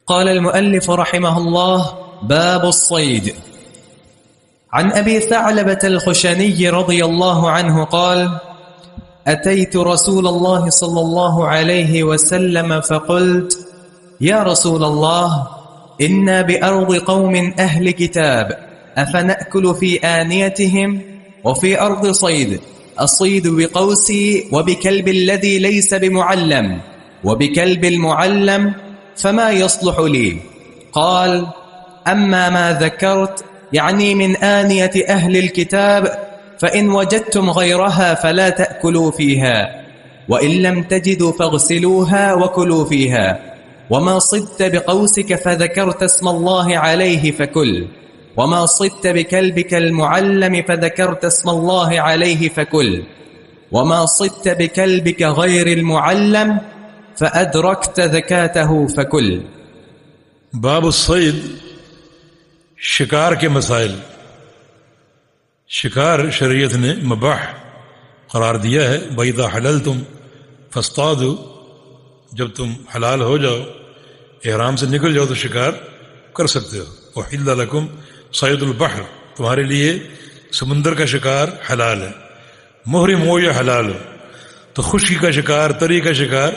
قال المؤلف رحمه الله: باب الصيد. عن أبي ثعلبة الخشني رضي الله عنه قال: أتيت رسول الله صلى الله عليه وسلم فقلت: يا رسول الله، إنا بأرض قوم أهل كتاب، أفنأكل في آنيتهم؟ وفي أرض صيد، أصيد بقوسي وبكلب الذي ليس بمعلم، وبكلب المعلم، فما يصلح لي؟ قال: أما ما ذكرت، يعني من آنية أهل الكتاب، فإن وجدتم غيرها فلا تأكلوا فيها، وإن لم تجدوا فاغسلوها وكلوا فيها. وما صدت بقوسك فذكرت اسم الله عليه فكل، وما صدت بكلبك المعلم فذكرت اسم الله عليه فكل، وما صدت بكلبك غير المعلم فأدركت زكاته فكل. باب الصید، شکار کے مسائل. شکار شریعت نے مباح قرار دیا ہے. وَإِذَا حَلَلْتُمْ فَاصْطَادُوا، جب تم حلال ہو جاؤ، احرام سے نکل جاؤ تو شکار کر سکتے ہو. وَحِلَّ لَكُمْ صَيْدُ الْبَحْرِ، تمہارے لیے سمندر کا شکار حلال ہے. محرم ہو یا حلال ہو، تو خشکی کا شکار، تری کا شکار،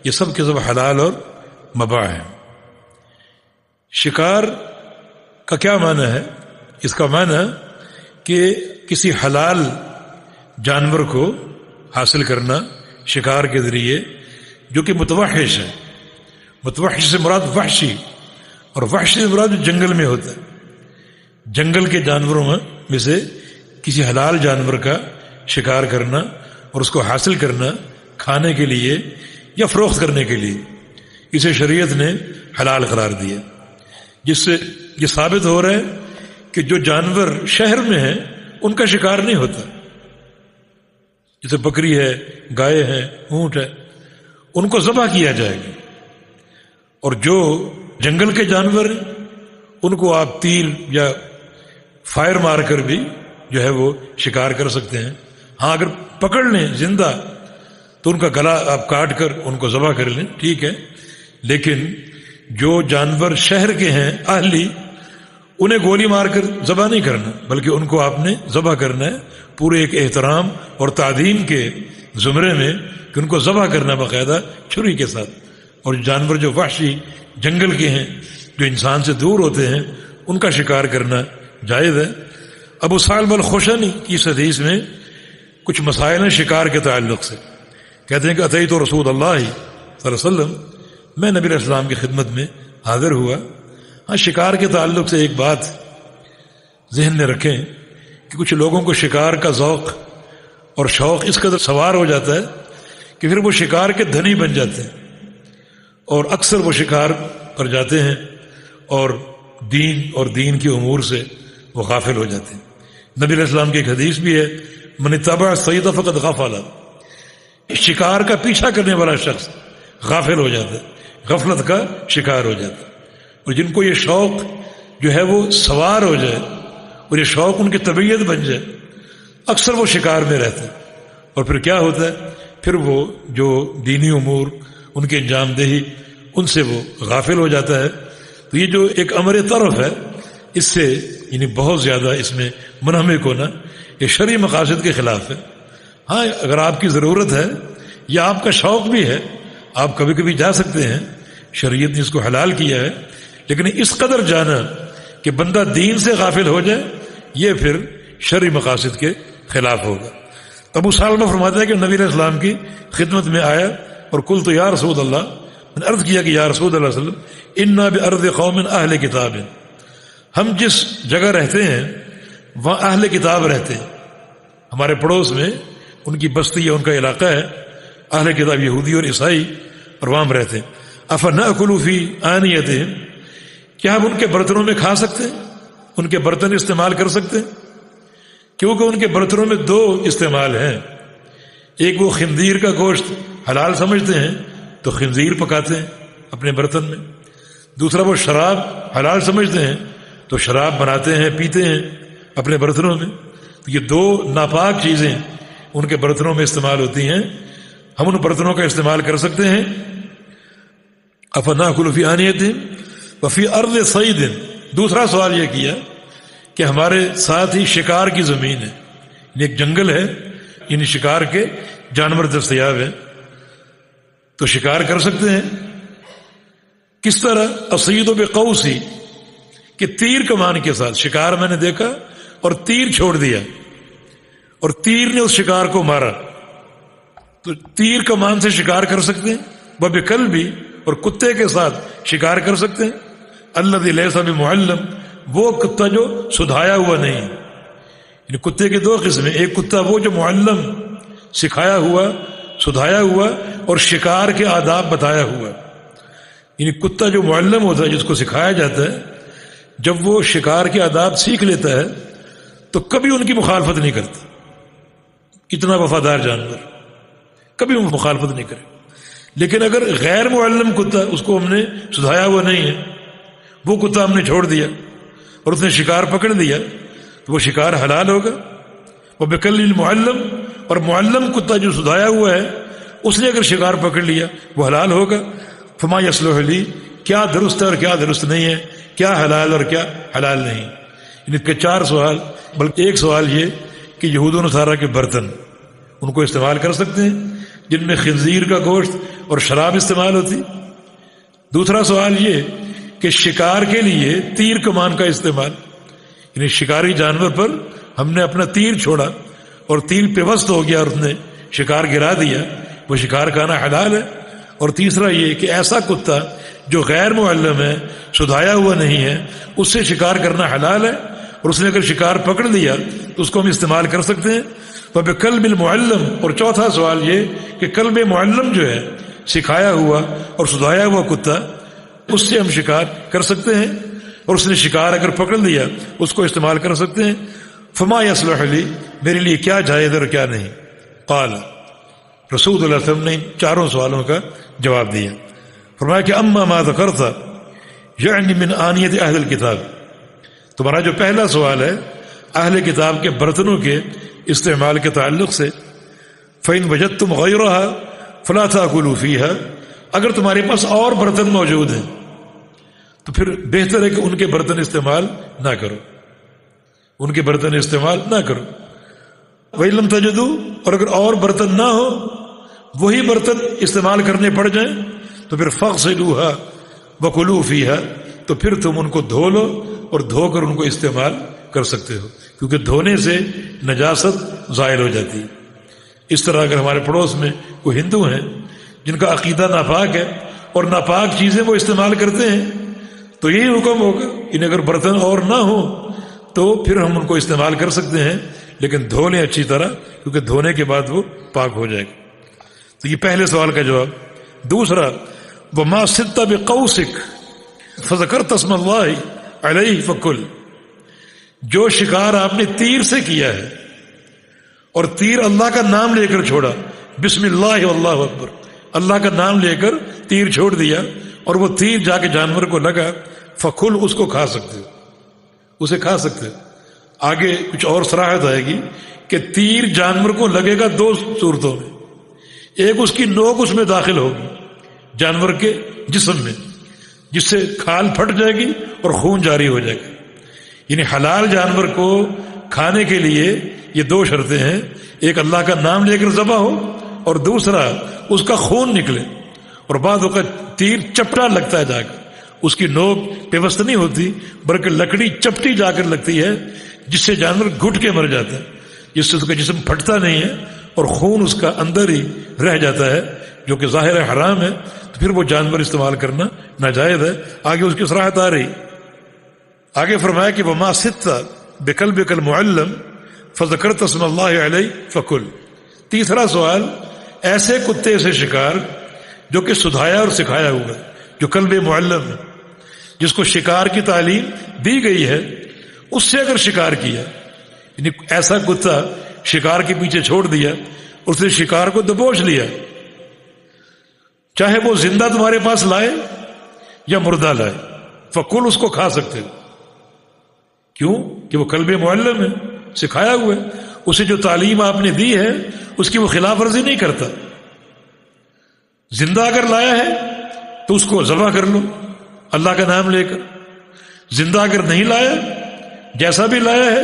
یہ سب کے سب حلال اور مباح ہیں. شکار کا کیا معنی ہے؟ اس کا معنی کہ کسی حلال جانور کو حاصل کرنا شکار کے ذریعے، جو کہ متوحش ہے. متوحش سے مراد وحشی، اور وحشی سے مراد جو جنگل میں ہوتا ہے. جنگل کے جانوروں میں سے کسی حلال جانور کا شکار کرنا اور اس کو حاصل کرنا کھانے کے لیے یا فروخت کرنے کے لیے، اسے شریعت نے حلال قرار دیا. جس سے یہ ثابت ہو رہا ہے کہ جو جانور شہر میں ہیں ان کا شکار نہیں ہوتا. جیسے بکری ہے، گائے ہے، اونٹ ہے، ان کو ذبح کیا جائے گا. اور جو جنگل کے جانور ہیں ان کو آپ تیر یا فائر مار کر بھی جو ہے وہ شکار کر سکتے ہیں. ہاں، اگر پکڑ لیں زندہ تو ان کا گلا آپ کاٹ کر ان کو ذبح کر لیں، ٹھیک ہے. لیکن جو جانور شہر کے ہیں اہلی، انہیں گولی مار کر ذبح نہیں کرنا، بلکہ ان کو آپ نے ذبح کرنا ہے پورے ایک احترام اور تعظیم کے زمرے میں، کہ ان کو ذبح کرنا باقاعدہ چھری کے ساتھ. اور جانور جو وحشی جنگل کے ہیں، جو انسان سے دور ہوتے ہیں، ان کا شکار کرنا جائز ہے. ابو ثعلبہ الخشنی کی اس حدیث میں کچھ مسائل ہیں شکار کے تعلق سے. کہتے ہیں کہ اتیت رسول اللہ صلی اللہ علیہ وسلم، میں نبی علیہ السلام کی خدمت میں حاضر ہوا. ہاں، شکار کے تعلق سے ایک بات ذہن میں رکھیں کہ کچھ لوگوں کو شکار کا ذوق اور شوق اس قدر سوار ہو جاتا ہے کہ پھر وہ شکار کے دھنی بن جاتے ہیں، اور اکثر وہ شکار پر جاتے ہیں اور دین کے امور سے وہ غافل ہو جاتے ہیں. نبی علیہ السلام کی ایک حدیث بھی ہے: من اتبع الصید فقد غفل، شکار کا پیچھا کرنے والا شخص غافل ہو جاتا ہے، غفلت کا شکار ہو جاتا ہے. اور جن کو یہ شوق جو ہے وہ سوار ہو جائے اور یہ شوق ان کی طبیعت بن جائے، اکثر وہ شکار میں رہتے ہیں. اور پھر کیا ہوتا ہے؟ پھر وہ جو دینی امور، ان کے انجام دہی، ان سے وہ غافل ہو جاتا ہے. تو یہ جو ایک امر طرف ہے، اس سے یعنی بہت زیادہ اس میں منہمک ہونا یہ شرعی مقاصد کے خلاف ہے. ہاں، اگر آپ کی ضرورت ہے یا آپ کا شوق بھی ہے، آپ کبھی کبھی جا سکتے ہیں، شریعت نے اس کو حلال کیا ہے. لیکن اس قدر جانا کہ بندہ دین سے غافل ہو جائے، یہ پھر شرعی مقاصد کے خلاف ہوگا. ابو ثعلبہ فرماتا ہے کہ نبی علیہ السلام کی خدمت میں آیا اور قلت یا رسول اللہ، میں نے عرض کیا کہ یا رسول اللہ صلی اللہ علیہ وسلم، انا بارض قوم اہل کتاب، ہم جس جگہ رہتے ہیں وہاں اہل کتاب رہتے ہیں، ہمارے پڑوس میں ان کی بستی ہے، ان کا علاقہ ہے، اہل کتاب یہودی اور عیسائی، اور وہاں رہتے ہیں. افنأکل فی آنیتہم، کیا ہم ان کے برتنوں میں کھا سکتے ہیں، ان کے برتن استعمال کر سکتے ہیں؟ کیونکہ ان کے برتنوں میں دو استعمال ہیں. ایک وہ خنزیر کا گوشت حلال سمجھتے ہیں تو خنزیر پکاتے ہیں اپنے برتن میں. دوسرا وہ شراب حلال سمجھتے ہیں تو شراب بناتے ہیں، پیتے ہیں اپنے برتنوں میں. تو یہ دو ناپاک چیزیں ان کے برتنوں میں استعمال ہوتی ہیں، ہم ان برتنوں کا استعمال کر سکتے ہیں. افنأکل فی آنیتہم، وفی ارض صید، دوسرا سوال یہ کیا کہ ہمارے ساتھ ہی شکار کی زمین ہے، یعنی ایک جنگل ہے، یعنی شکار کے جانور دستیاب ہیں، تو شکار کر سکتے ہیں۔ کس طرح؟ اصید بقوسی، کہ تیر کمان کے ساتھ شکار میں نے دیکھا اور تیر چھوڑ دیا اور تیر نے اس شکار کو مارا، تو تیر کمان سے شکار کر سکتے ہیں۔ وبکلبی، اور کتے کے ساتھ شکار کر سکتے ہیں۔ الذی لیس بمعلم، وہ کتا جو سدھایا ہوا نہیں ہے، یعنی کتے کے دو قسمیں، ایک کتا وہ جو معلم، سکھایا ہوا، سدھایا ہوا اور شکار کے آداب بتایا ہوا، یعنی کتا جو معلم ہوتا ہے، جس کو سکھایا جاتا ہے، جب وہ شکار کے آداب سیکھ لیتا ہے تو کبھی ان کی مخالفت نہیں کرتا۔ کتنا وفادار جانور، کبھی وہ مخالفت نہیں کرے۔ لیکن اگر غیر معلم کتا، اس کو ہم نے سدھایا ہوا نہیں ہے، وہ کتا ہم نے چھوڑ دیا اور اس نے شکار پکڑ لیا، تو وہ شکار حلال ہوگا۔ وبکل المعلم، اور معلم کتا جو سدھایا ہوا ہے، اس نے اگر شکار پکڑ لیا وہ حلال ہوگا۔ فما یصلح لی، کیا درست ہے اور کیا درست نہیں ہے، کیا حلال اور کیا حلال نہیں۔ ان کے چار سوال، بلکہ ایک سوال یہ کہ یہود و نصارہ کے برتن ان کو استعمال کر سکتے ہیں جن میں خنزیر کا گوشت اور شراب استعمال ہوتی۔ دوسرا سوال یہ کہ شکار کے لیے تیر کمان کا استعمال، یعنی شکاری جانور پر ہم نے اپنا تیر چھوڑا اور تیر پیوست ہو گیا اور اس نے شکار گرا دیا، وہ شکار کھانا حلال ہے۔ اور تیسرا یہ کہ ایسا کتا جو غیر معلم ہے، سدھایا ہوا نہیں ہے، اس سے شکار کرنا حلال ہے، اور اس نے اگر شکار پکڑ لیا تو اس کو ہم استعمال کر سکتے ہیں۔ وبکلب المعلم، اور چوتھا سوال یہ کہ کلب معلم جو ہے، سکھایا ہوا اور سدھایا ہوا کتا، اس سے ہم شکار کر سکتے ہیں، اور اس نے شکار اگر پکڑ لیا اس کو استعمال کر سکتے ہیں۔ فما یصلح لی، میرے لیے کیا جائز اور کیا نہیں۔ قال، رسول اللہ صلی اللہ علیہ وسلم نے چاروں سوالوں کا جواب دیا۔ فرمایا کہ اما ما ذکرت یعنی من آنیت اہل الکتاب، تمہارا جو پہلا سوال ہے اہل کتاب کے برتنوں کے استعمال کے تعلق سے، فإن وجدتم غیرها فلا تأکلوا فیها، اگر تمہارے پاس اور برتن موجود ہیں تو پھر بہتر ہے کہ ان کے برتن استعمال نہ کرو، ان کے برتن استعمال نہ کرو۔ وإن لم تجدوا، اور اگر اور برتن نہ ہو، وہی برتن استعمال کرنے پڑ جائیں تو پھر فاغسلوها وکلوا فیها، تو پھر تم ان کو دھو لو اور دھو کر ان کو استعمال کر سکتے ہو، کیونکہ دھونے سے نجاست زائل ہو جاتی ہے۔ اس طرح اگر ہمارے پڑوس میں کوئی ہندو ہیں جن کا عقیدہ ناپاک ہے اور ناپاک چیزیں وہ استعمال کرتے ہیں، تو یہی حکم ہوگا کہ اگر برتن اور نہ ہو تو پھر ہم ان کو استعمال کر سکتے ہیں، لیکن دھو لیں اچھی طرح، کیونکہ دھونے کے بعد وہ پاک ہو جائے گا۔ تو یہ پہلے سوال کا جواب۔ دوسرا، وما صدت بقوسک فذکرت اسم اللہ علیہ فکل، جو شکار آپ نے تیر سے کیا ہے اور تیر اللہ کا نام لے کر چھوڑا، بسم اللہ واللہ اکبر، اللہ کا نام لے کر تیر چھوڑ دیا اور وہ تیر جا کے جانور کو لگا، فکل، اس کو کھا سکتے ہو، اسے کھا سکتے ہو۔ آگے کچھ اور صراحت آئے گی کہ تیر جانور کو لگے گا دو صورتوں میں، ایک اس کی نوک اس میں داخل ہوگی جانور کے جسم میں، جس سے کھال پھٹ جائے گی اور خون جاری ہو جائے گا۔ یعنی حلال جانور کو کھانے کے لیے یہ دو شرطیں ہیں، ایک اللہ کا نام لے کر ذبح ہو اور دوسرا اس کا خون نکلے۔ اور بعض اوقات تیر چپٹا لگتا ہے جا کر، اس کی نوک پیوست نہیں ہوتی بلکہ لکڑی چپٹی جا کر لگتی ہے، جس سے جانور گھٹ کے مر جاتا ہے، جس سے اس کا جسم پھٹتا نہیں ہے اور خون اس کا اندر ہی رہ جاتا ہے، جو کہ ظاہر حرام ہے، تو پھر وہ جانور استعمال کرنا ناجائز ہے۔ آگے اس کی صراحت آ رہی، آگے فرمایا کہ وما صدت بقلبک المعلم فذکرت اسم اللہ علیہ فکل۔ تیسرا سوال، ایسے کتے سے شکار جو کہ سدھایا اور سکھایا ہوا ہے، جو قلب معلم ہے، جس کو شکار کی تعلیم دی گئی ہے، اس سے اگر شکار کیا، یعنی ایسا کتا شکار کے پیچھے چھوڑ دیا، اس نے شکار کو دبوچ لیا، چاہے وہ زندہ تمہارے پاس لائے یا مردہ لائے، فکل، اس کو کھا سکتے ہو۔ کیوں؟ کہ وہ قلب معلم ہے، سکھایا ہوا ہے، اسے جو تعلیم آپ نے دی ہے اس کی وہ خلاف ورزی نہیں کرتا۔ زندہ اگر لایا ہے تو اس کو ذبح کر لو، اللہ کا نام لے کر. زندہ اگر نہیں لایا، جیسا بھی لایا ہے،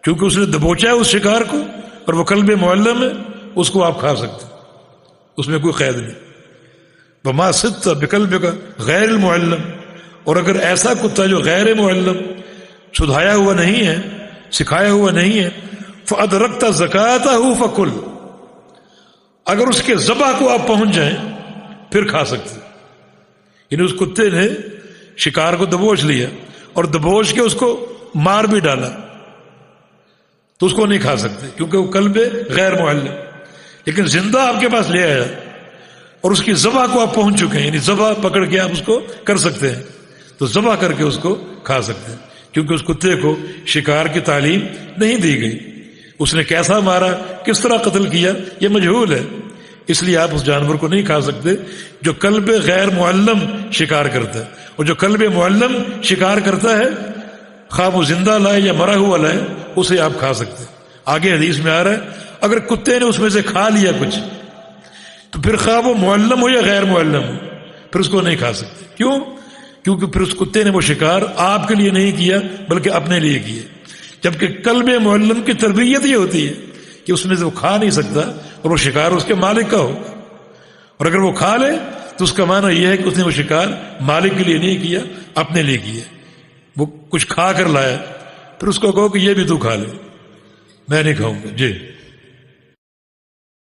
چونکہ اس نے دبوچا ہے اس شکار کو اور وہ کلب معلم ہے، اس کو آپ کھا سکتے، اس میں کوئی قید نہیں. وما صدت بقلبک غیر المعلم، اور اگر ایسا کتا جو غیر معلم، سدھایا ہوا نہیں ہے، سکھایا ہوا نہیں ہے، فأدرکت زکاتہ فکل، اگر اس کے ذبح کو آپ پہنچ جائیں پھر کھا سکتے. یعنی اس کتے نے شکار کو دبوچ لیا اور دبوچ کے اس کو مار بھی ڈالا تو اس کو نہیں کھا سکتے کیونکہ وہ کلب غیر معلم. لیکن زندہ آپ کے پاس لے آیا اور اس کی ذبح کو آپ پہنچ چکے ہیں، یعنی ذبح پکڑ کے آپ اس کو کر سکتے ہیں، تو ذبح کر کے اس کو کھا سکتے ہیں، کیونکہ اس کتے کو شکار کی تعلیم نہیں دی گئی. اس نے کیسا مارا، کس طرح قتل کیا، یہ مجہول ہے. اس لیے آپ اس جانور کو نہیں کھا سکتے جو کلب غیر معلم شکار کرتا ہے. اور جو کلب معلم شکار کرتا ہے، خواہ وہ زندہ لائے یا مرا ہوا لائے، اسے آپ کھا سکتے ہیں. آگے حدیث میں آ رہا ہے اگر کتے نے اس میں سے کھا لیا کچھ تو پھر خواہ وہ معلم ہو یا غیر معلم ہو، پھر اس کو نہیں کھا سکتے. کیوں؟ کیونکہ پھر اس کتے نے وہ شکار آپ کے لیے نہیں کیا بلکہ اپنے لیے کیے. جبکہ کلب معلم کی تربیت یہ ہوتی ہے کہ اس میں سے وہ کھا نہیں سکتا اور وہ شکار اس کے مالک کا ہو، اور اگر وہ کھا لے تو اس کا معنی یہ ہے کہ اس نے وہ شکار مالک کے لیے نہیں کیا، اپنے لیے کیا. وہ کچھ کھا کر لایا، پھر اس کو کہو کہ یہ بھی تو کھا لے، میں نہیں کھاؤں گا. جی